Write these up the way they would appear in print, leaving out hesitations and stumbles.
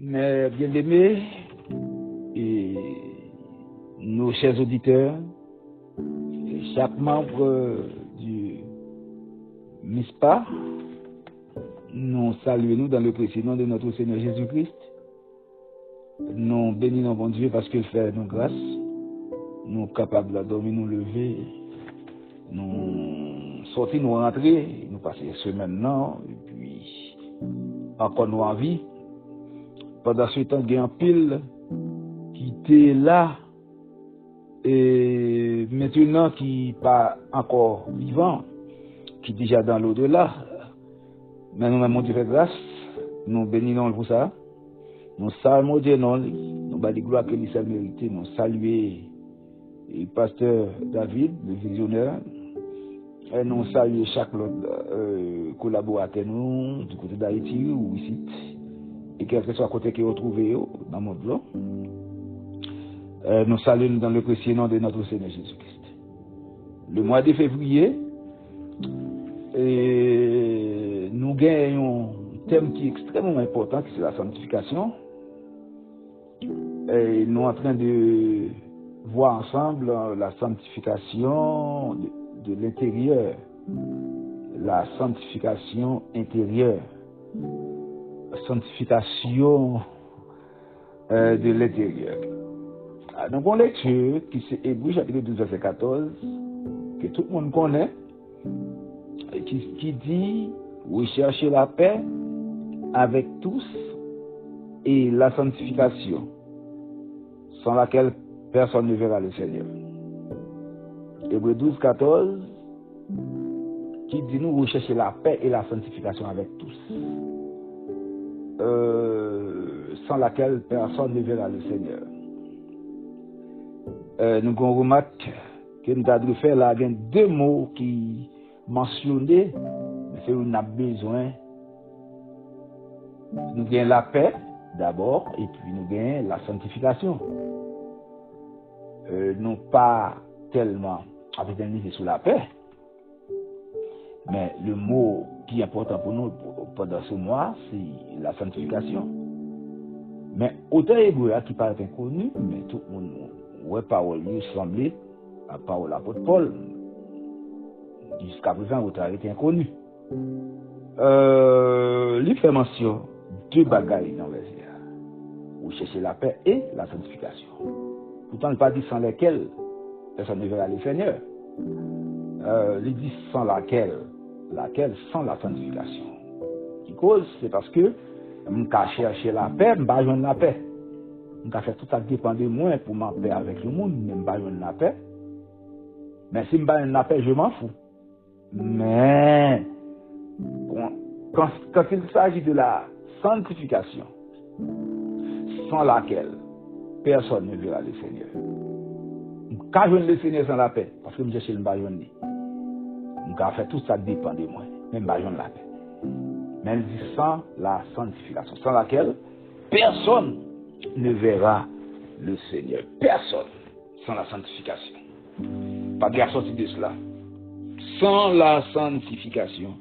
Mes bien-aimés et nos chers auditeurs, et chaque membre du MISPA, nous saluons dans le précieux nom de notre Seigneur Jésus-Christ. Nous bénissons bon Dieu parce qu'il fait nos grâces. Nous sommes capables de dormir, nous lever, nous sortir, nous rentrer, nous passer semaine maintenant, et puis encore nous en vie. Pendant ce temps, il y a un pile qui était là et maintenant qui n'est pas encore vivant, qui est déjà dans l'au-delà. Mais nous avons Dieu fait grâce, nous bénissons pour ça. Nous saluons Dieu, nous bâtissons gloire que nous sommes mérités, nous saluons le pasteur David, le visionnaire, et nous saluons chaque collaborateur nous, du côté d'Haïti ou ici, et quel que soit le côté qui est retrouvé dans le monde là. Nous saluons dans le précieux nom de notre Seigneur Jésus-Christ. Le mois de février, nous gagnons un thème qui est extrêmement important, qui c'est la sanctification. Et nous sommes en train de voir ensemble la sanctification de l'intérieur, la sanctification intérieure, la sanctification de l'intérieur. Donc, on lecture qui c'est Hébreux chapitre 12, verset 14, que tout le monde connaît, et qui dit recherchez la paix avec tous et la sanctification, sans laquelle personne ne verra le Seigneur. Hébreux 12, 14, qui dit nous rechercher la paix et la sanctification avec tous, sans laquelle personne ne verra le Seigneur. Nous avons remarqué que nous avons fait là, il y a deux mots qui mentionnés, mais c'est où nous avons besoin. Nous avons la paix d'abord, et puis nous avons la sanctification. Non pas tellement avec un livre sur la paix, mais le mot qui est important pour nous pendant ce mois, c'est la sanctification. Mais autant hébreu qui paraît inconnu, mais tout le monde ouais parole lui semblait à parole l'apôtre Paul. Jusqu'à présent, autant été inconnu. Lui fait mention deux bagailles dans les verset. Vous cherchez la paix et la sanctification. Pourtant, il n'est pas dit sans lesquelles personne ne verra le Seigneur. Il dit sans laquelle sans la sanctification. Qui cause, c'est parce que je chercher la paix, je ne vais pas joindre la paix. Je vais faire tout ça dépend de moi pour m'en paix avec le monde, mais je ne vais pas joindre la paix. Mais si je ne vais pas joindre la paix, je m'en fous. Mais quand il s'agit de la sanctification, sans laquelle personne ne verra le Seigneur. Quand je joindre le Seigneur sans la paix, parce que je cherche le baillon, je vais faire tout ça dépend de moi, même baillon la paix. Mais il dit sans la sanctification, sans laquelle personne ne verra le Seigneur. Personne sans la sanctification. Pas de sortie de cela. Sans la sanctification,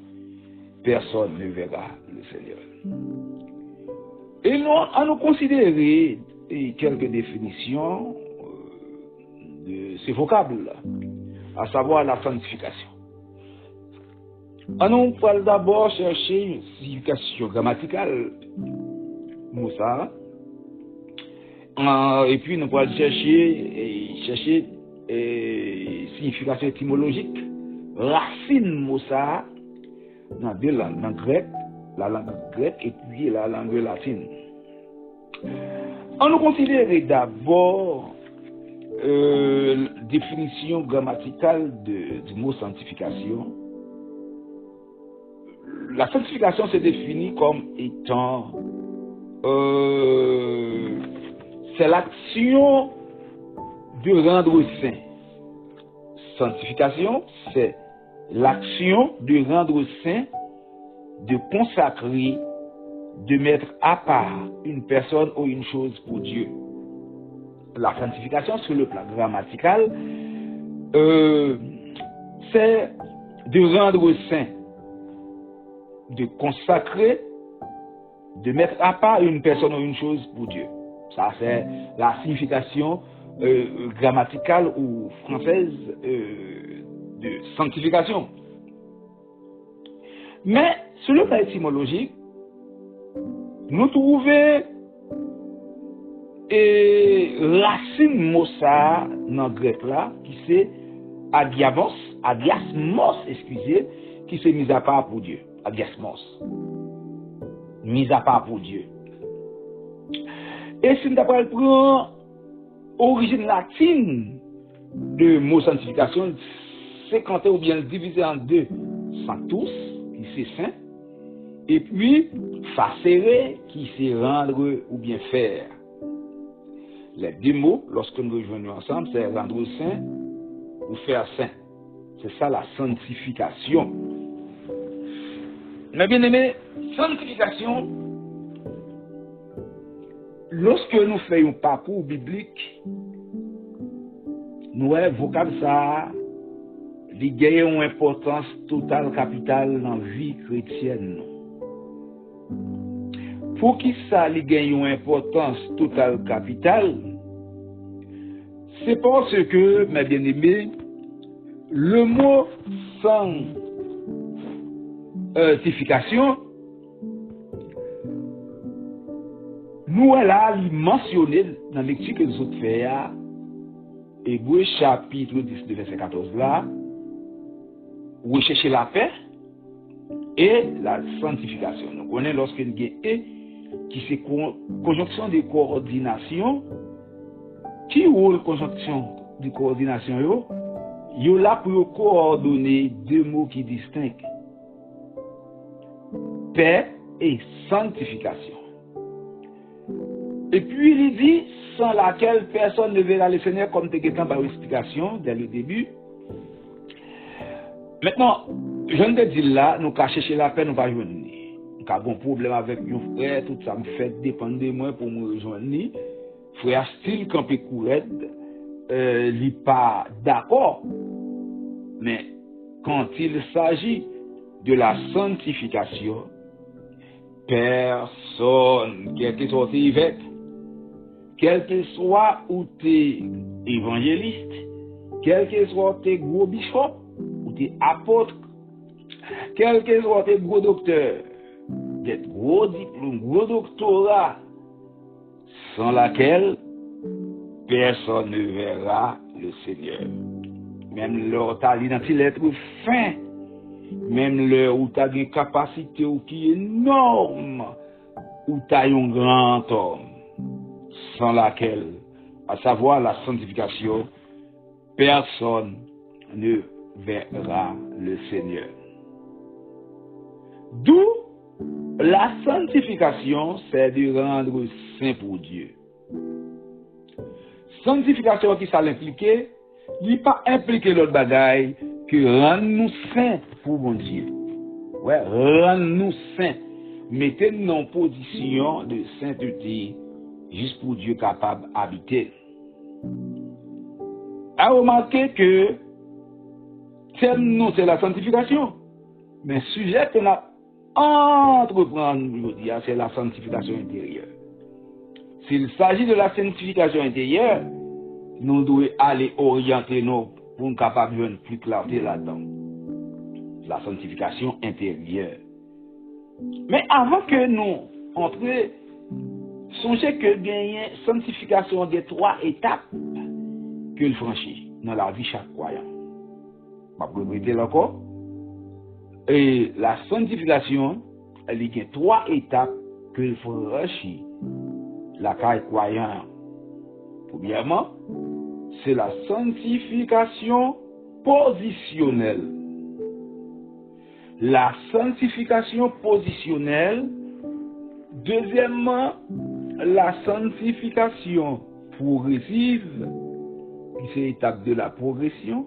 personne ne verra le Seigneur. Et nous allons considérer quelques définitions de ces vocables, à savoir la sanctification. Nous allons d'abord chercher une signification grammaticale, Moussa, et puis nous allons chercher signification étymologique, racine Moussa, dans deux langues, dans grec, la langue grecque et puis la langue latine. On nous considère d'abord définition grammaticale du mot sanctification. La sanctification se définit comme étant c'est l'action de rendre saint. Sanctification, c'est l'action de rendre saint, de consacrer, de mettre à part une personne ou une chose pour Dieu. La sanctification sur le plan grammatical, c'est de rendre saint, de consacrer, de mettre à part une personne ou une chose pour Dieu. Ça, c'est la signification grammaticale ou française de sanctification. Mais, sur le plan étymologique, nous trouvons racine mot ça dans le grec là, qui c'est adiasmos, excusez, qui c'est mis à part pour Dieu. Adiasmos. Mis à part pour Dieu. Et si nous avons origine latine de mot sanctification, c'est quand ou bien divisé en deux, sanctus, qui c'est saint, et puis facere, qui c'est rendre ou bien faire. Les deux mots, lorsque nous rejoignons ensemble, c'est rendre saint ou faire saint. C'est ça la sanctification. Mais bien aimé, sanctification, lorsque nous faisons un parcours biblique, nous avons vocable ça, il gagne une importance totale, capitale dans la vie chrétienne. Pour qui ça il gagne une importance totale, capitale, c'est parce que, mes bien-aimés, le mot sanctification, nous allons mentionner dans la lecture que nous avons fait, Hébreux chapitre 10, verset 14 là, rechercher la paix et la sanctification. Nous connaissons lorsqu'il y a et qui c'est conjonction de coordination, qui rôle conjonction de coordination yo là pour coordonner deux mots qui distincts, paix et sanctification. Et puis il dit, sans laquelle personne ne verra le Seigneur, comme tu as par explication dès le début. Maintenant, je ne te dis là, nous avons cherché la paix, nous ne pas joindre. Nous avons un problème avec nos frères, tout ça me fait dépendre de moi pour me rejoindre. Frère style campé couret, il n'est pas d'accord. Mais quand il s'agit de la sanctification, personne, quel que soit évêque, quel que soit ou t'es évangéliste, quel que soit tes gros bishops, ou tes apôtres, quel que soit tes gros docteurs, des gros diplômes, gros doctorats, sans laquelle personne ne verra le Seigneur. Même leur ta l'identité être fin, même leur où tu as une capacité qui est énorme, où tu as un grand homme, sans laquelle, à savoir la sanctification, personne ne verra le Seigneur. D'où la sanctification, c'est de rendre saint pour Dieu. Sanctification qui ça l'implique, il n'est pas impliqué l'autre bagaille que rendre nous saints pour mon Dieu. Ouais, rendre nous saints. Mettez-nous en position de sainteté juste pour Dieu capable d'habiter. A remarqué que nous c'est la sanctification, mais sujet qu'on a entreprendre, c'est la sanctification intérieure. S'il s'agit de la sanctification intérieure, nous devons aller orienter nous pour nous capables de voir plus clarté là-dedans. La sanctification intérieure. Mais avant que nous entrions, songez que gagner sanctification des trois étapes qu'il franchit dans la vie de chaque croyant. Je vais répéter encore. Et la sanctification, elle y a trois étapes qu'il franchit la caille croyant. Premièrement, c'est la sanctification positionnelle. La sanctification positionnelle. Deuxièmement, la sanctification progressive, qui c'est l'étape de la progression.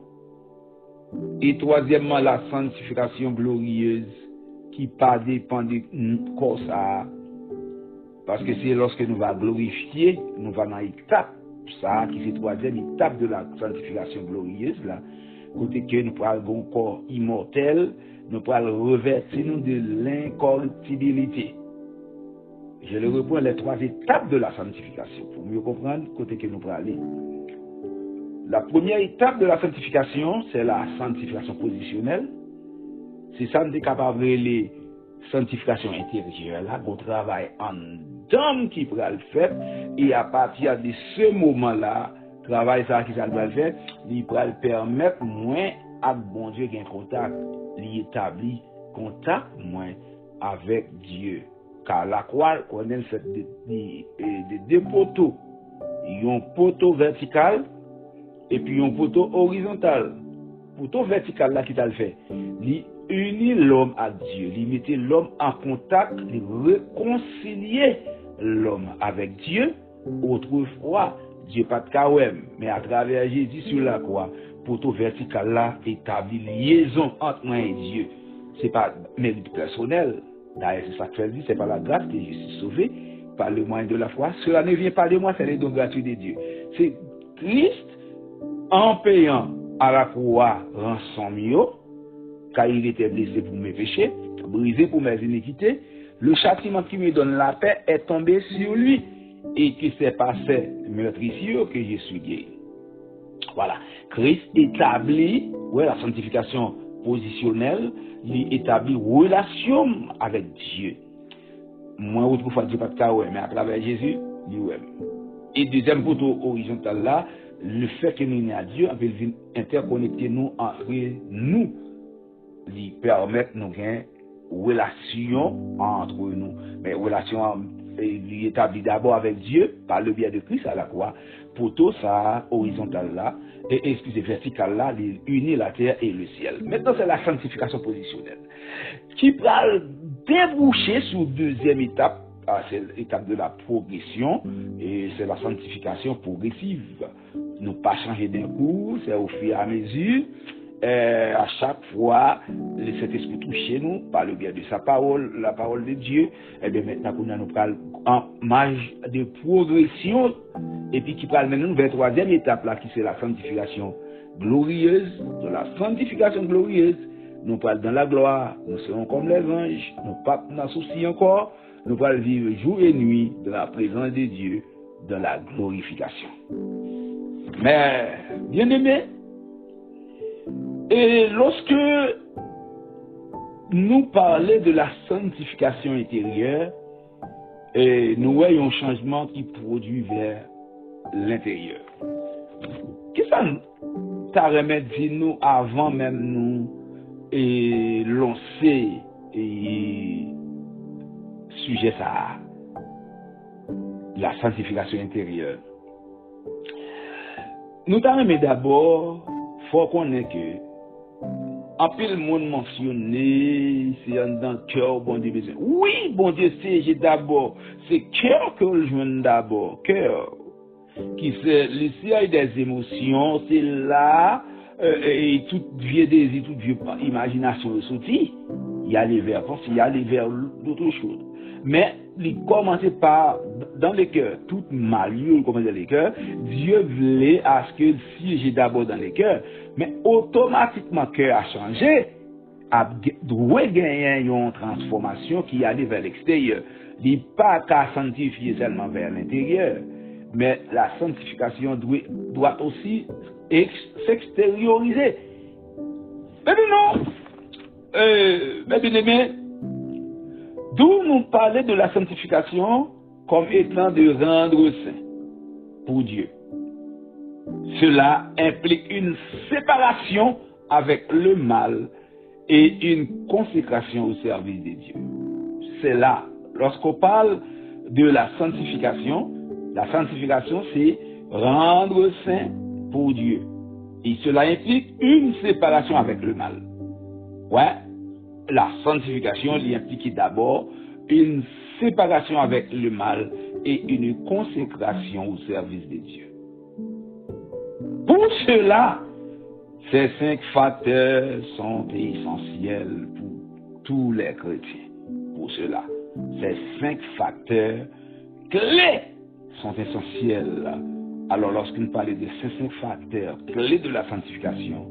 Et troisièmement, la sanctification glorieuse, qui pas dépend de corps ça. Parce que c'est lorsque nous allons glorifier, nous allons dans l'étape, ça, qui est la troisième étape de la sanctification glorieuse, là, côté que nous pourrons un corps immortel, nous pourrons revêtir nous de l'incorruptibilité. Je le reprends, les 3 étapes de la sanctification, pour mieux comprendre côté que nous pouvons aller. La première étape de la sanctification, c'est la sanctification positionnelle. C'est ça nous est capable de les sanctification intérieure, là, qu'on travaille en d'homme qui pourra le faire, et à partir de ce moment-là, travail ça qui ça va le faire, il pourra le permettre moins à bon Dieu gain contact, il établit contact moins avec Dieu. Car la croix, on a fait des poteaux. Il y a un poteau vertical et puis un poteau horizontal. Poteau vertical là qui t'a le fait, il unit l'homme à Dieu, il mettait l'homme en contact, il réconciliait l'homme avec Dieu. Autrefois, Dieu pas de kawem, mais à travers Jésus sur la croix, poteau vertical là établit liaison entre moi et Dieu. C'est pas mérite personnel. D'ailleurs, c'est ça que je dis, c'est par la grâce que je suis sauvé, par le moyen de la foi. Cela ne vient pas de moi, c'est le don gratuit de Dieu. C'est Christ, en payant à la croix rançon mio, car il était blessé pour mes péchés, brisé pour mes iniquités, le châtiment qui me donne la paix est tombé sur lui, et que c'est par ces meurtrissures que je suis guéri. Voilà. Christ établit, la sanctification positionnelle, il établit relation avec Dieu. Moi, autrefois, Dieu pas de cas, mais à travers Jésus, il ouais. Et deuxième poteau horizontal là, le fait que nous sommes à Dieu, on peut interconnecter nous entre nous, lui permettre nous une relation entre nous. Mais relation lui établie d'abord avec Dieu par le biais de Christ à la croix. Poteau ça horizontal là et excusez vertical là, il unit la terre et le ciel. Maintenant c'est la sanctification positionnelle qui va déboucher sur deuxième étape. C'est l'étape de la progression et c'est la sanctification progressive. Nous pas changer d'un coup, c'est au fur et à mesure. À chaque fois, le Saint-Esprit touche nous par le biais de sa parole, la parole de Dieu. Et bien maintenant, nous parlons en marge de progression et puis qui parle maintenant vers la troisième étape là, qui c'est la sanctification glorieuse. De la sanctification glorieuse, nous parlons dans la gloire, nous serons comme les anges, nous pas dans souci encore, nous allons vivre jour et nuit de la présence de Dieu, de la glorification. Mais, bien aimé, et lorsque nous parlons de la sanctification intérieure, et nous voyons un changement qui produit vers l'intérieur. Qu'est-ce que ça remet dit nous avant même nous et lancer et sujet ça, la sanctification intérieure. Nous t'en remet d'abord, faut qu'on ait que en pile monde mentionné, c'est dans le cœur, bon Dieu besoin. Oui, bon Dieu, c'est d'abord, c'est cœur que le joue d'abord, cœur, qui c'est le ciel des émotions, c'est là, et tout vieux désir, toute vieille imagination ressortie, il y a les vers, il y a les vers d'autres choses. Mais il commençait par, dans les cœurs, tout malheur, comme dans les cœurs, Dieu voulait à ce que le siège d'abord dans les cœurs, mais automatiquement le cœur a changé, a gagné une transformation qui allait vers l'extérieur. Il n'est pas qu'à sanctifier seulement vers l'intérieur, mais la sanctification doit aussi s'extérioriser. Mais non, mais bien aimé, d'où nous parler de la sanctification comme étant de rendre saint pour Dieu. Cela implique une séparation avec le mal et une consécration au service de Dieu. C'est là, lorsqu'on parle de la sanctification c'est rendre saint pour Dieu. Et cela implique une séparation avec le mal. Ouais. La sanctification lui implique d'abord une séparation avec le mal et une consécration au service de Dieu. Pour cela, ces 5 facteurs sont essentiels pour tous les chrétiens. Pour cela, ces 5 facteurs clés sont essentiels. Alors, lorsqu'on parle de ces 5 facteurs clés de la sanctification,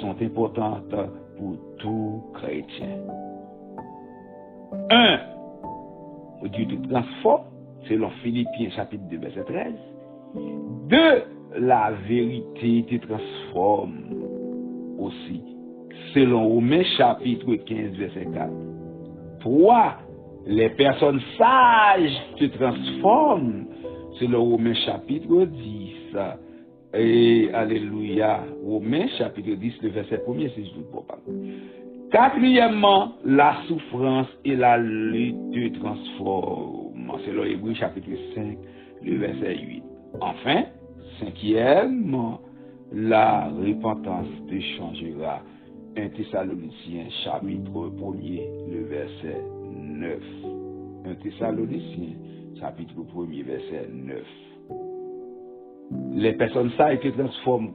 sont importantes pour tout chrétien. 1. Dieu te transforme, selon Philippiens chapitre 2, verset 13. 2. La vérité te transforme aussi, selon Romains chapitre 15, verset 4. 3. Les personnes sages te transforment, selon Romains chapitre 10. Et alléluia, Romains chapitre 10, le verset 1er, c'est juste pour parler. 4. La souffrance et la lutte te transforment, selon Hébreux chapitre 5, le verset 8. Enfin, 5. La repentance te changera. 1 Thessaloniciens chapitre 1er, le verset 9. 1 Thessaloniciens chapitre 1er, verset 9. Les personnes sages te transforment.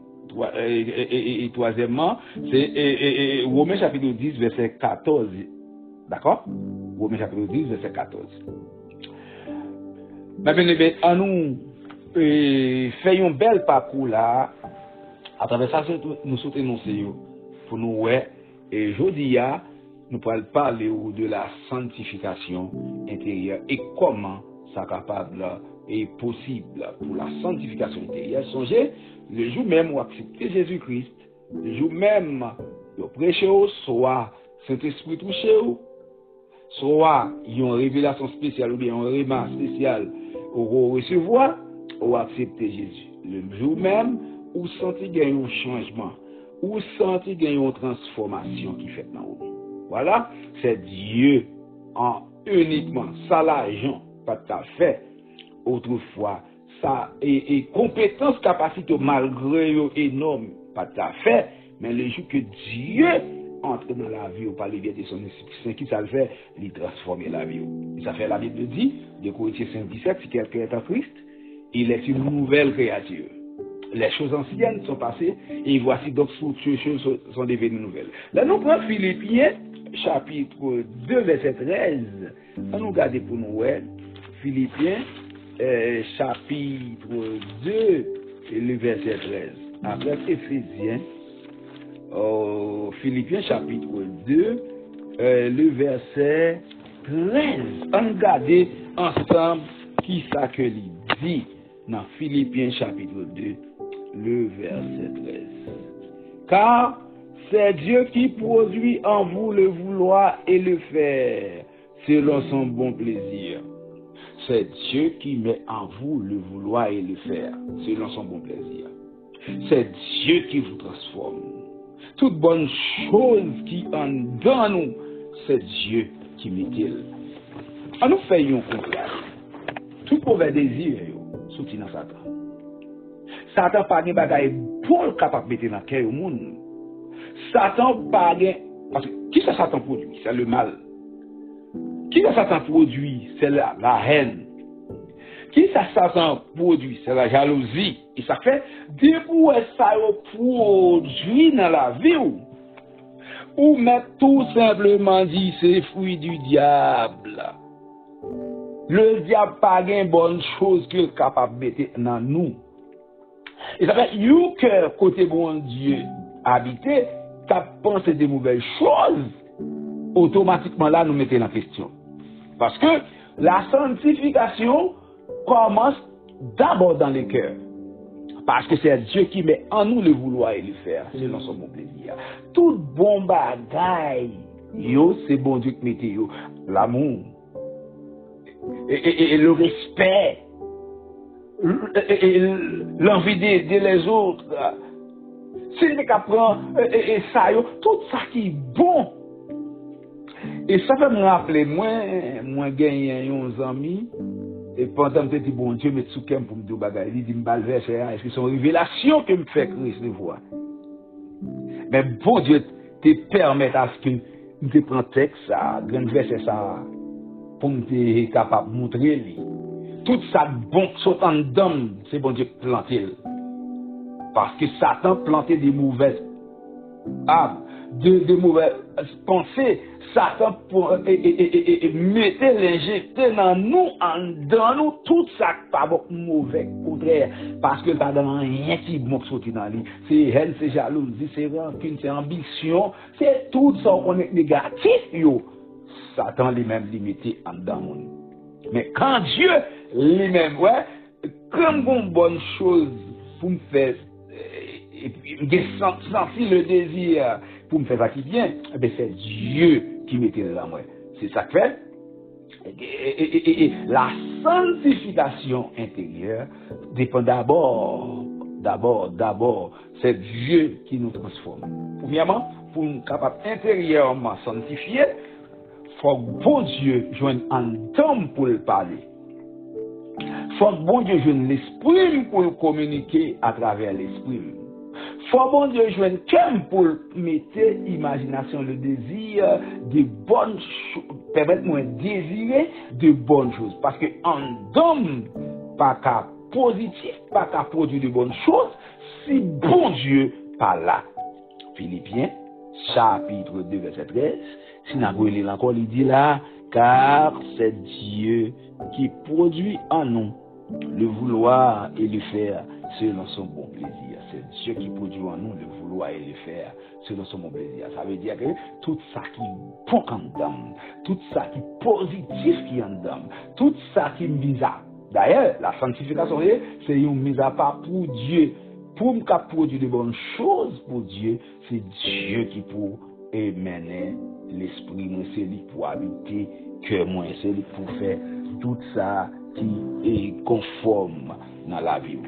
Et troisièmement, c'est Romains chapitre 10, verset 14. D'accord? Romains chapitre 10, verset 14. Mais bien, en nous faisons un bel parcours là. À travers ça, nous soutenons pour nous, ouais. Et aujourd'hui, nous pourrons parler de la sanctification intérieure et comment ça capable et possible pour la sanctification intérieure. Songez, le jour même où accepter Jésus-Christ, le jour même où prêcher, soit Saint-Esprit touché, soit une révélation spéciale ou bien un remas spécial pour recevoir ou accepter Jésus. Le jour même où senti un changement, où senti une transformation qui fait dans vous. Voilà, c'est Dieu en uniquement ça l'argent pas tout à fait autrefois ça et compétence capacité malgré énorme pas tout à fait mais le jour que Dieu entre dans la vie par la liberté de son esprit qui ça le fait il transformer la vie et ça fait la Bible dit de Corinthiens 5:17 si quelqu'un est en Christ il est une nouvelle créature. Les choses anciennes sont passées et voici donc toutes ces choses sont devenues nouvelles. Là nous prenons Philippiens chapitre 2 verset 13. On nous regarde pour nous ouais. Philippiens chapitre 2 et le verset 13. Après Éphésiens Philippiens chapitre 2 le verset 13. On regarde ensemble qui ça que il dit dans Philippiens chapitre 2 le verset 13. Car c'est Dieu qui produit en vous le vouloir et le faire selon son bon plaisir. C'est Dieu qui met en vous le vouloir et le faire selon son bon plaisir. C'est Dieu qui vous transforme. Toute bonne chose qui en dans nous, c'est Dieu qui met-il. En nous faisons contraire. Tout mauvais désir, sorti dans Satan. Satan pas de bagaille pour capable mettre dans cœur au monde. Satan pas de parce que qui ça Satan produit, c'est le mal. Qui ça Satan produit, c'est la haine. Qui ça Satan produit, c'est la jalousie. Et ça fait des pour ça produit dans la vie ou mettre tout simplement dit c'est fruit du diable. Le diable pas de bonne chose qu'il est capable de mettre dans nous. Et ça fait you cœur côté bon Dieu habité, t'as pensé des mauvaises choses, automatiquement là nous mettons en question. Parce que la sanctification commence d'abord dans le cœur. Parce que c'est Dieu qui met en nous le vouloir et le faire, selon son bon plaisir. Tout bon bagaille, yo, c'est bon Dieu qui mette yo. L'amour, et le respect, l'envie d'aider les autres. C'est le cas prend et ça, tout ça qui est bon. Et ça fait me rappeler, moi gagné un ami, et pendant que je dis bon Dieu, mais sous pour me dire bagaille, il dit me balle verset, est-ce que c'est une révélation que me fait Christ le voir. Mais bon Dieu te permet à ce que je te prends texte ça, grand verset ça, pour me être capable de montrer lui. Tout ça bon saute en dame, c'est bon Dieu planté. Parce que Satan plantait des mauvaises âmes, de mauvaises pensées. Satan mettait, l'injecter dans nous tout ça pas mauvais, contraire. Parce que pas dans rien qui bon sorti dans lui. C'est haine, c'est jalousie, c'est rancune, c'est ambition, c'est tout ça qu'on est négatif, yo. Satan lui-même limité en dedans. Mais quand Dieu lui-même, ouais, comme une bonne chose pour me faire, et puis sentir le désir pour me faire ça qui vient, eh bien c'est Dieu qui mettait dans moi. C'est ça que fait. Et la sanctification intérieure dépend d'abord, c'est Dieu qui nous transforme. Premièrement, pour nous capables intérieurement sanctifier, faut que bon Dieu joigne un temps pour le parler. Faut que bon Dieu joigne l'esprit pour le communiquer à travers l'esprit. Faut bon Dieu joigne cœur pour mettre imagination, le désir de bonnes choses, permettre-moi de désirer de bonnes choses. Parce que en homme, pas qu'à positif, pas qu'à produire de bonnes choses, si bon Dieu pas là. Philippiens, chapitre 2, verset 13, si nous avons encore, il dit là, car c'est Dieu qui produit en nous le vouloir et le faire selon son bon plaisir. C'est Dieu qui produit en nous le vouloir et le faire selon son bon plaisir. Ça veut dire que tout ça qui est bon en nous, tout ça qui est positif qui est en nous, tout ça qui est mis à. D'ailleurs, la sanctification, c'est une mise à part pour Dieu. Pour me produire de bonnes choses pour Dieu, c'est Dieu qui peut émener l'esprit, c'est lui pour habiter que moi, c'est lui pour faire tout ça qui est conforme dans la vie.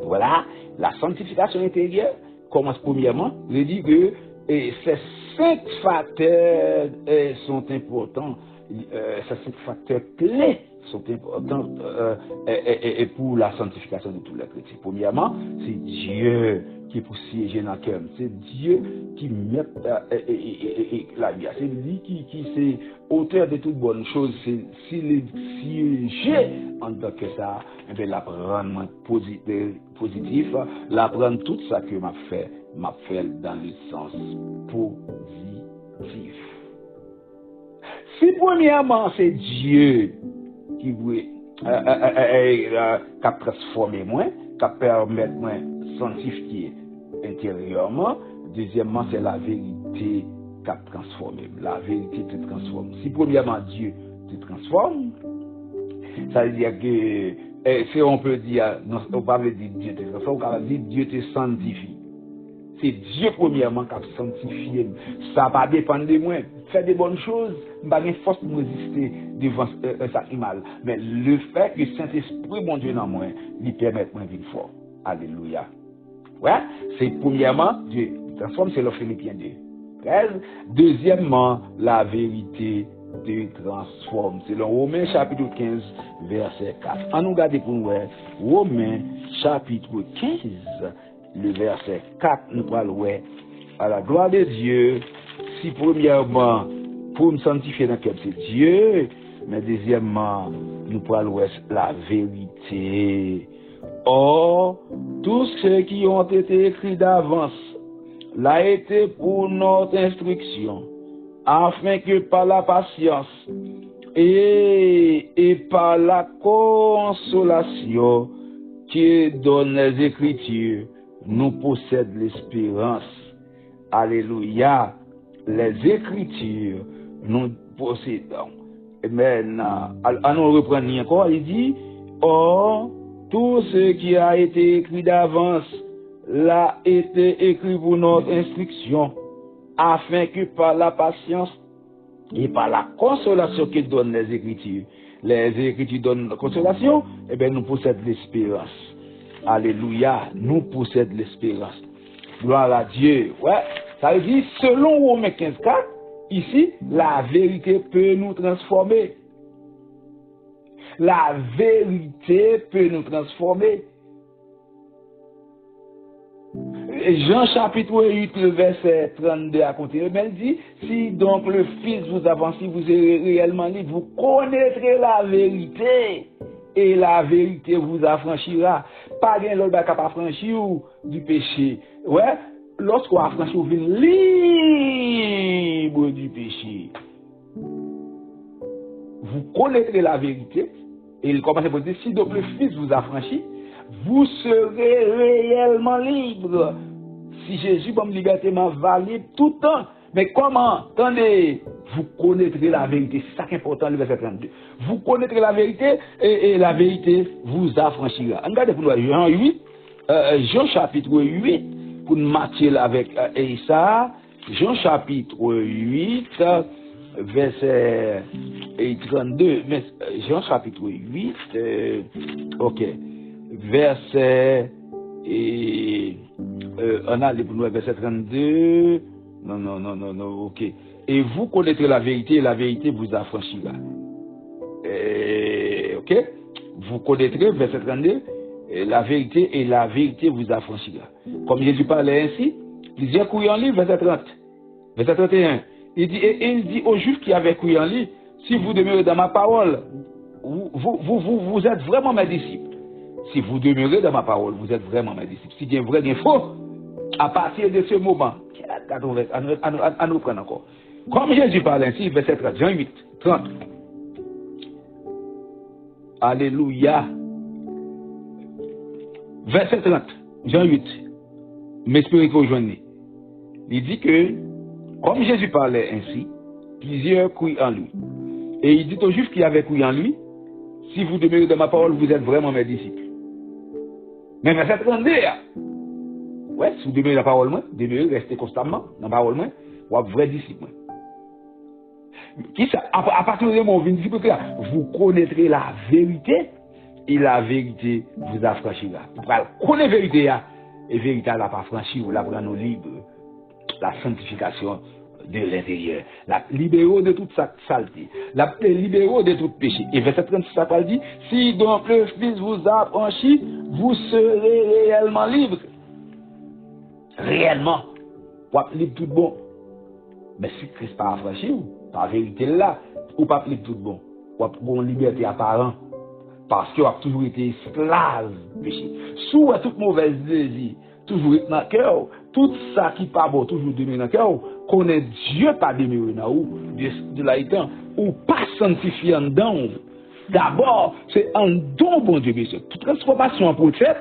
Voilà, la sanctification intérieure commence premièrement, je dis que ces 5 facteurs sont importants, ces 5 facteurs clés sont importants pour la sanctification de tous les chrétiens. Premièrement, c'est Dieu qui peut siéger dans le cœur. C'est Dieu qui met la vie. C'est lui qui c'est auteur de toutes bonnes choses. C'est s'il est siégé en tant que ça, et bien la prendre positif, la prendre tout ça que m'a fait dans le sens positif. Si premièrement c'est Dieu qui veut transformer moi, qui permettre moi sanctifier intérieurement. Deuxièmement, c'est la vérité qui transforme. La vérité te transforme. Si premièrement Dieu te transforme, ça veut dire que si on peut dire, non, on ne peut pas dire Dieu te transforme, on peut dire Dieu te sanctifie. C'est Dieu premièrement qui a sanctifié. Ça va dépendre de moi. Faire des bonnes choses, je n'ai pas de force pour résister devant ça qui mal. Mais le fait que Saint-Esprit, mon Dieu, dans moi, lui permet de vivre fort. Alléluia. Ouais, c'est premièrement, Dieu transforme, c'est le Philippiens 2, 13. Deuxièmement, la vérité te transforme. C'est le Romains chapitre 15, verset 4. On nous regarde pour nous, Romains chapitre 15, le verset 4, nous parlons à la gloire de Dieu. Si premièrement, pour me sanctifier dans le cœur, c'est Dieu, mais deuxièmement, nous parlons la vérité. Or, tous ceux qui ont été écrits d'avance l'a été pour notre instruction, afin que par la patience et par la consolation qui donne les Écritures, nous possèdent l'espérance. Alléluia. Les Écritures, nous possédons. Amen. Alors, on reprend encore, il dit, or, tout ce qui a été écrit d'avance l'a été écrit pour notre instruction, afin que par la patience et par la consolation que donnent les Écritures donnent la consolation, eh bien nous possédons l'espérance. Alléluia, nous possédons l'espérance. Gloire à Dieu. Ouais, ça veut dire, selon Romains 15:4, ici, la vérité peut nous transformer. La vérité peut nous transformer. Jean chapitre 8, le verset 32 à continuer, il dit, si donc le Fils vous avance, si vous êtes réellement libre, vous connaîtrez la vérité, et la vérité vous affranchira. Pas bien l'autre qui pas affranchi ou du péché. Ouais, lorsqu'on affranchi, vous venez libre du péché. Vous connaîtrez la vérité, et il commence à dire, si donc le Fils vous affranchit, vous serez réellement libre. Si Jésus, comme liberté, m'a valide tout le temps, Mais comment? Attendez, vous connaîtrez la vérité. C'est ça qui est important, le verset 32. Vous connaîtrez la vérité et la vérité vous affranchira. Regardez pour nous, Jean 8, Jean chapitre 8, pour nous matcher avec ça. Jean chapitre 8, verset 32. Mais, Jean chapitre 8, ok. Verset, on a les pour nous, verset 32. Non, ok. Et vous connaîtrez la vérité et la vérité vous affranchira. Ok? Vous connaîtrez, verset 32, la vérité et la vérité vous affranchira. Comme Jésus parlait ainsi, plusieurs couilles en lui, verset 30. Verset 31. Il dit aux Juifs qui avaient couilles en lui, si vous demeurez dans ma parole, vous êtes vraiment mes disciples. Si vous demeurez dans ma parole, vous êtes vraiment mes disciples. Si il y a vrai, il faut, à partir de ce moment, à nous prendre encore. Comme Jésus parle ainsi, verset 30, Jean 8, 30. Alléluia. Verset 30, Jean 8. M'espérez que vous joignez. Il dit que, comme Jésus parlait ainsi, plusieurs crient en lui. Et il dit aux Juifs qui avaient cru en lui, si vous demeurez dans ma parole, vous êtes vraiment mes disciples. Mais verset 32, ouais, si vous demeurez dans la parole, demeurez, restez constamment dans la parole, vous êtes vrai disciple. Qui ça? À partir du moment où vous connaîtrez la vérité, et la vérité vous affranchira. Vous connaissez la vérité, et la vérité n'a pas franchi, vous la prenez libre. La sanctification de l'intérieur. La libéraux de toute saleté. La libéraux de tout péché. Et verset 36, ça parle dit, si donc le Fils vous a franchi, vous serez réellement libre. Réellement. Vous êtes libre tout bon. Mais si Christ pas affranchi, par vérité là, ou pas libre tout bon. Vous êtes bon liberté apparente. Parce que vous avez toujours été esclave du péché. Sous toute mauvaise désir, toujours être dans le cœur, tout ça qui n'est pas bon, toujours demeurer dans le cœur, connaît Dieu pas demeurer dans vous, de là étant, ou pas sanctifié en dedans. D'abord, c'est en don, bon Dieu, monsieur. Toute transformation pour le fait,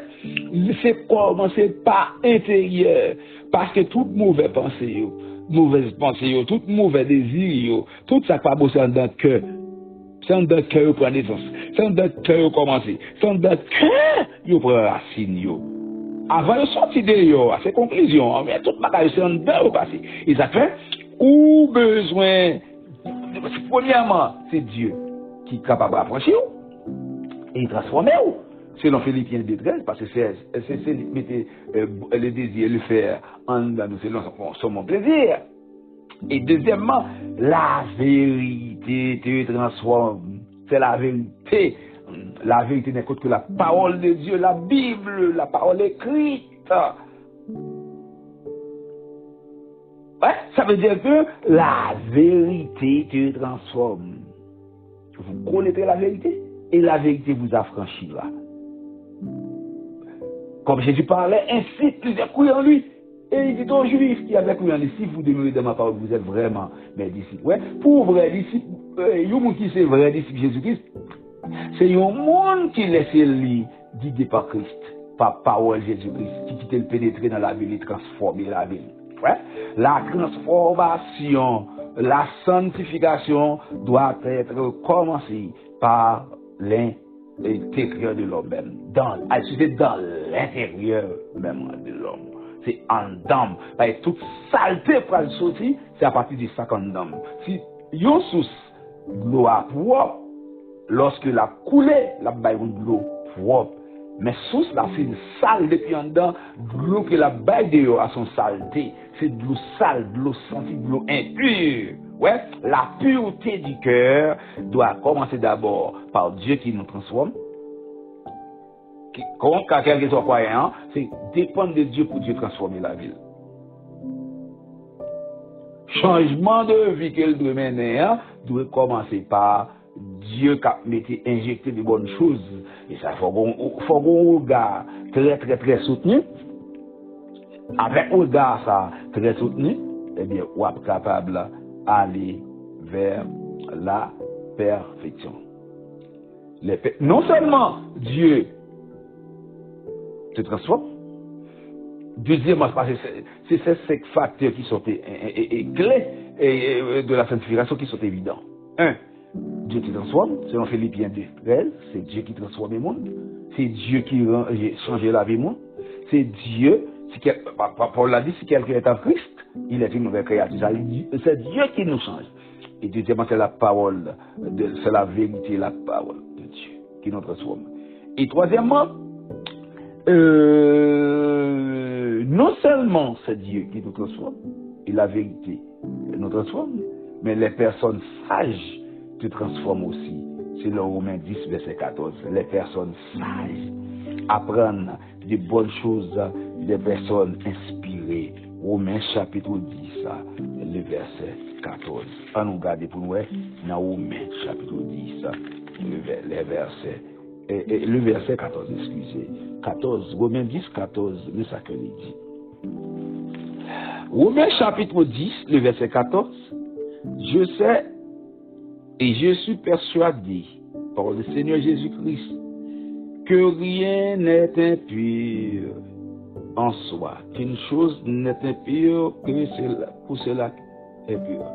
c'est commencer par intérieur. Parce que toute mauvaise pensée, toute mauvaise désir, tout ça pas bon, c'est en dedans le cœur. C'est en dedans le cœur, prend naissance. C'est en dedans le cœur, commencer. C'est en dedans le cœur, prend racine, Avant de sortir de à ces conclusions, mais tout le bagage c'est en dedans passé. Et ça fait, ou besoin, premièrement, c'est Dieu qui est capable d'affranchir et transformer. Selon Philippiens 2:13, parce que c'est mettre le désir, le faire en nous, selon son plaisir. Et deuxièmement, la vérité te transforme. C'est la vérité. La vérité n'est qu'autre que la parole de Dieu, la Bible, la parole écrite. Ouais, ça veut dire que la vérité te transforme. Vous connaîtrez la vérité et la vérité vous affranchira. Comme Jésus parlait, ainsi plusieurs couilles en lui. Et il dit aux Juifs qui avaient cru en lui, si vous demeurez dans ma parole, vous êtes vraiment mes disciples. Ouais, pour vrai disciples, yon qui c'est vrai disciple Jésus-Christ, c'est un monde qui laisse lui guider par Christ, par parole Jésus-Christ, qui quitte le pénétrer dans la vie, et transformer la vie. Ouais? La transformation, la sanctification doit être commencée par l'intérieur de l'homme même. C'est dans l'intérieur même de l'homme. C'est en dame. Toute saleté pour le sortir, c'est à partir de ça qu'en dame. Si yon source de l'eau propre, lorsque la coulée, la baille de l'eau propre. Mais source là, c'est une sale depuis en dedans, de l'eau que la baille de l'eau a son saleté. C'est de l'eau sale, de l'eau sensible, de l'eau impure. Ouais, la pureté du cœur doit commencer d'abord par Dieu qui nous transforme. Quand quelqu'un soit croyant, c'est dépendre de Dieu pour Dieu transformer la vie. Changement de vie qu'elle doit mener doit commencer par Dieu qui a injecté de bonnes choses. Et ça, faut qu'on regard très soutenu. Avec un regard ça très soutenu, eh bien, on est capable d'aller vers la perfection. Non seulement Dieu te transforme, Deuxièmement, parce que c'est ces 5 facteurs qui sont clés de la sanctification qui sont évidents. Un, Dieu qui transforme, selon Philippiens 2, 13, c'est Dieu qui transforme le monde. C'est Dieu qui change la vie du monde. C'est Dieu, Paul l'a dit, si quelqu'un est en Christ, il est une nouvelle créature. C'est Dieu qui nous change. Et deuxièmement, c'est la parole, c'est la vérité, la parole de Dieu qui nous transforme. Et troisièmement, non seulement c'est Dieu qui nous transforme, et la vérité nous transforme, mais les personnes sages te transforment aussi. C'est le Romains 10, verset 14. Les personnes sages apprennent de bonnes choses des personnes inspirées. Romains chapitre 10, le verset 14. On nous garde pour nous, dans Romains chapitre 10, le verset 14, excusez. 14, Romains 10, 14, c'est ça que il dit. Romains chapitre 10, le verset 14, je sais et je suis persuadé par le Seigneur Jésus-Christ que rien n'est impur en soi, qu'une chose n'est impure que pour cela est pur.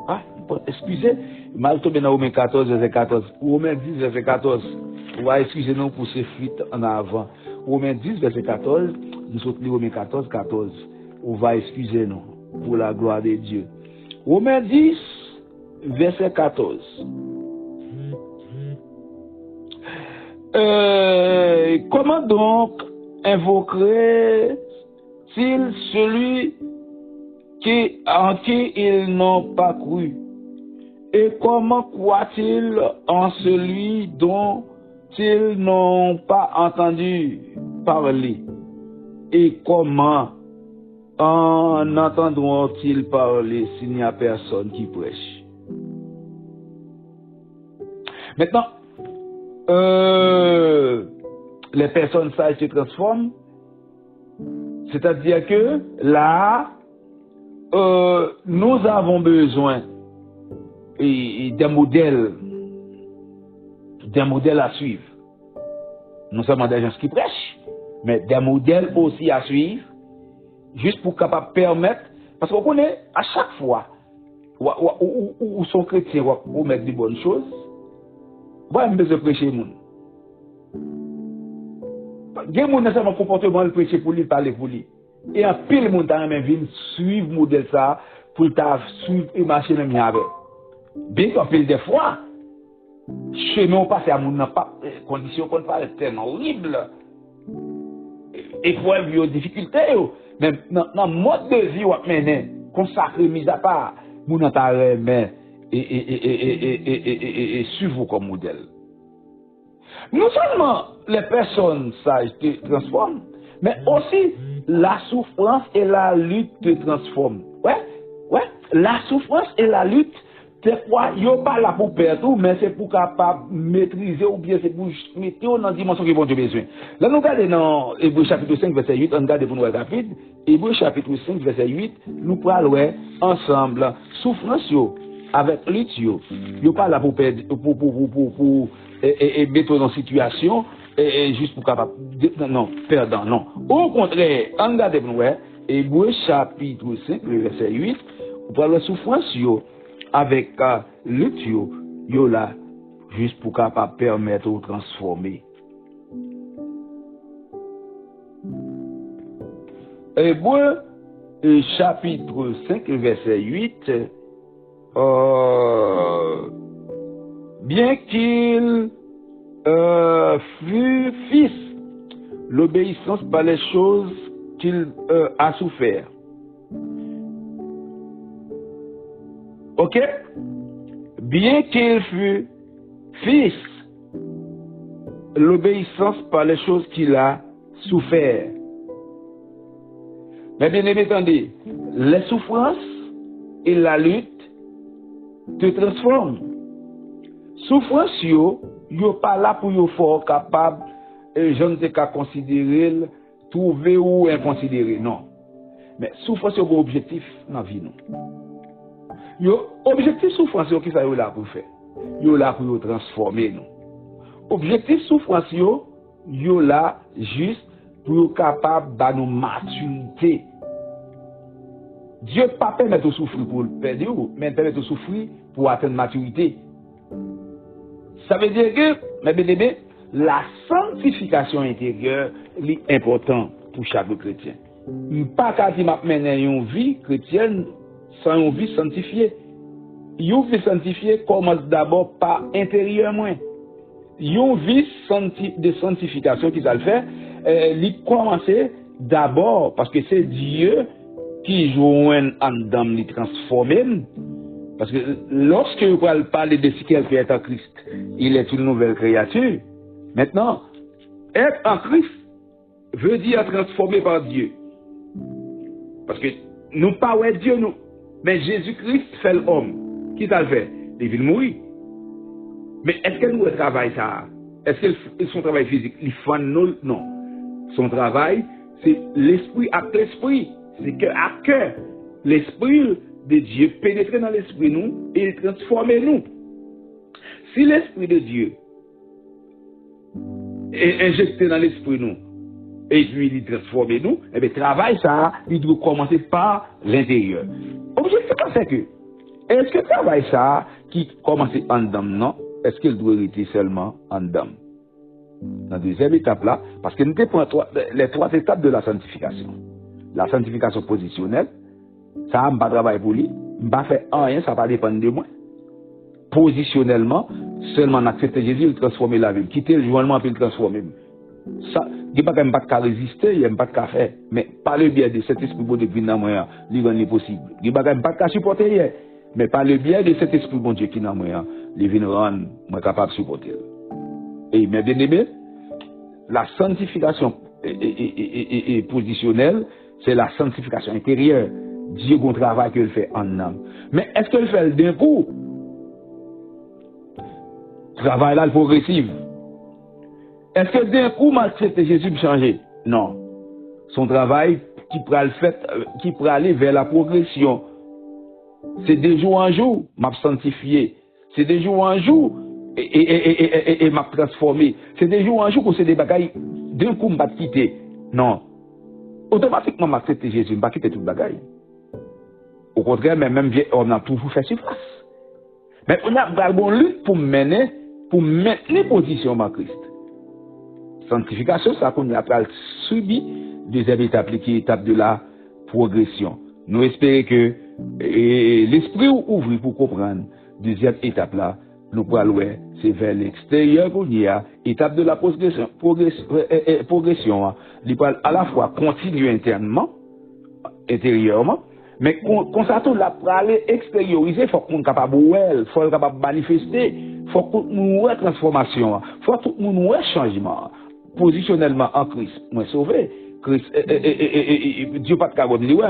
Ah, excusez, mal tombé dans Romains 14, verset 14. Romains 10, verset 14. On va excuser nous pour ces fuites en avant. Romains 10, verset 14. Nous sommes Romains 14, 14. On va excuser nous pour la gloire de Dieu. Romains 10, verset 14. Comment donc invoquerait-il celui en qui ils n'ont pas cru? Et comment croit-il en celui dont ils n'ont pas entendu parler? Et comment en entendront-ils parler s'il n'y a personne qui prêche? Maintenant, les personnes sages se transforment, c'est-à-dire que là, nous avons besoin d'un modèle à suivre. Non seulement des gens qui prêchent, mais des modèles aussi à suivre, juste pour capable permettre, parce qu'on connaît à chaque fois où sont chrétiens ou mettre des bonnes choses, moi je besoin de prêcher les gens. Il y a des gens qui ont un comportement de prêcher pour lui, parler pour lui. Et un pile monde qui vient suivre le modèle ça pour suivre et marcher même avec. Bien qu'en pile des fois, chez nous, on passe à mon conditions qu'on parle tellement horrible. Épreuve et difficultés. Mais dans le mode de vie, on mène, consacré, mis à part, mon intérêt, mais et suivre comme modèle. Non seulement les personnes sages te transforment, mais aussi la souffrance et la lutte te transforment. Ouais, la souffrance et la lutte, c'est quoi? Yo pas là pour perdre, mais c'est pour capable maîtriser ou bien c'est pour mettre dans la dimension que bon Dieu besoin. Là, nous regardons dans Hébreux chapitre 5, verset 8, on regarde pour nous rapide. Hébreux chapitre 5, verset 8, nous parlons ensemble souffrance avec lutte yo pas là pour perdre, pour mettre dans situation juste pour capable non perdant non. Au contraire, on regarde pour nous Hébreux chapitre 5, verset 8, on parle souffrance avec lutte yo là juste pour capable permettre de transformer. Hébreux chapitre 5 verset 8 bien qu'il fût fils, l'obéissance par les choses qu'il a souffert. Ok? Bien qu'il fût fils, l'obéissance par les choses qu'il a souffert. Mais bien aimé, attendez, les souffrances et la lutte te transforment. Souffrance yo pas là pour yo fort capable je ne sais qu'à considérer, trouver ou inconsidérer, non. Mais souffrance yo objectif dans la vie nous. Yo objectif souffrance yo qui ça yo là pour faire. Yo là pour yo transformer nous. Objectif souffrance yo là juste pour capable de nous maturité. Dieu ne pas permettre de souffrir pour le perdre, mais permet de souffrir pour atteindre maturité. Ça veut dire que, mes bien-aimés, la sanctification intérieure est importante pour chaque chrétien. Pas qu'à dire mener une vie chrétienne sans une vie sanctifiée. Une vie sanctifiée commence d'abord par intérieurement. Une vie de sanctification qui va le faire, il commence d'abord parce que c'est Dieu qui joint en dedans, il transforme. Parce que lorsque vous parlez de ce quelqu'un est en Christ, il est une nouvelle créature. Maintenant, être en Christ veut dire transformé par Dieu. Parce que nous pas ouais Dieu nous, mais Jésus-Christ fait l'homme. Qui t'a le fait? Il vient mourir. Mais est-ce que nous travaillons ça? Est-ce que son travail physique, il fait non? Son travail, c'est l'esprit à l'esprit. C'est cœur à cœur. L'esprit de Dieu pénétre dans l'esprit nous et il transforme nous. Si l'esprit de Dieu est injecté dans l'esprit nous et puis il transforme nous, eh bien, travail ça, il doit commencer par l'intérieur. Objectif, c'est que, est-ce que travail ça qui commence en dedans, non? Est-ce qu'il doit être seulement en dedans? Dans la deuxième étape là, parce que nous avons les trois étapes de la sanctification. La sanctification positionnelle, ça n'a pas travail pour lui, pas fait rien, ça va dépendre de moi. Positionnellement, seulement accepter Jésus, il transforme la vie. Quitter le joindement puis il transforme. Ça, il n'y a pas qu'à résister, il n'y a pas qu'à faire. Mais par le biais de cet esprit bon Dieu qui est dans moi, il est possible. Il n'y a pas qu'à supporter, mais par le biais de cet esprit bon Dieu qui est dans moi, il vient rendre moi capable de supporter. Et mes bien-aimés, la sanctification positionnelle, c'est la sanctification intérieure. Dieu a un travail qu'il fait en âme. Mais est-ce qu'il fait d'un coup? Travail là, le progressif. Est-ce que d'un coup, m'accepter Jésus pour changer? Non. Son travail qui pourra le fait, qui pourra aller vers la progression. C'est de jour en jour, m'a sanctifié. C'est de jour en jour, et m'a transformé. C'est de jour en jour que c'est des bagailles, d'un coup, m'a quitté. Non. Automatiquement, m'a accepté Jésus, m'a quitté toute bagaille. Au contraire, mais même on a toujours fait surface. Mais on a une bonne lutte pour mener, pour maintenir position en Christ. Sanctification, ça qu'on a subi deuxième étape, qui est l'étape de la progression. Nous espérons que l'esprit ouvre pour comprendre deuxième étape là, nous pourrons aller, c'est vers l'extérieur qu'on y a, étape de la progression, il peut à la fois continuer internement, intérieurement, mais quand ça tourne là pour aller extérioriser, il faut qu'on soit capable de il faut être capable de manifester, il faut qu'on nous ait transformation, il faut que nous ait changement. Positionnellement en Christ, moi sauvé. Christ, Dieu pas de carotte, il dit ouais,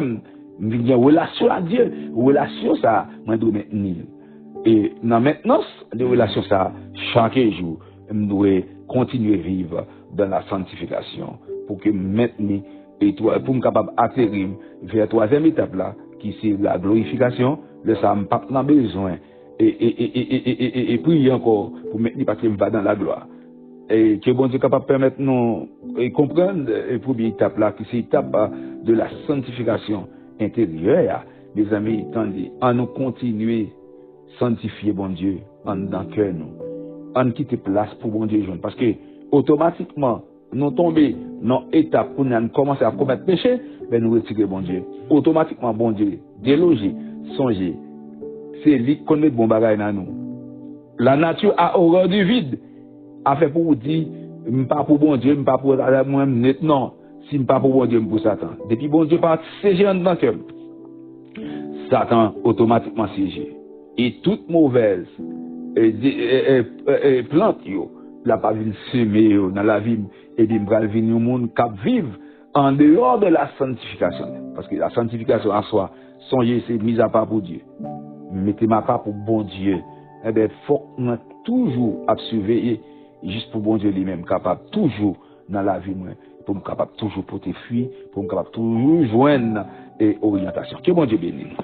il y a une relation à Dieu, relation ça, moi dois maintenir. Et dans maintenance de relation ça, chaque jour, je dois continuer à vivre dans la sanctification pour que maintenir et toi, pour me capable atterrir vers la troisième étape là, qui c'est la glorification, le ça me pas besoin et prier encore pour maintenir parce qu'il me va dans la gloire. Et que bon Dieu est capable de permettre nous de comprendre la première étape là, qui c'est l'étape de la sanctification intérieure. Mes amis, attendez, en nous continuer sanctifier bon Dieu en dans cœur nous, en quitter place pour bon Dieu joindre, parce que automatiquement nous tomber dans l'étape pour nous commencer à commettre péché, ben nous retirer bon Dieu. Automatiquement bon Dieu déloger, songer, c'est lui qui connaît bon bagage dans nous. La nature a horreur du vide. A fait pour vous dire, pas pour bon Dieu, pas pour moi, non. Si pas pour bon Dieu, pour Satan. Depuis bon Dieu, pas siéger dans le cœur. Satan automatiquement siéger. Et toute mauvaise plante, la pas venir semer dans la vie, et bien, va venir au monde qui vivre en dehors de la sanctification. Parce que la sanctification en soi, songer, c'est mise à part pour Dieu. Mettez ma part pour bon Dieu. Eh bien, faut qu'on toujours à surveiller. Juste pour bon Dieu lui-même, capable toujours dans la vie, pour me capable toujours pour te fuir, pour me capable toujours joindre et orientation. Que bon Dieu bénisse.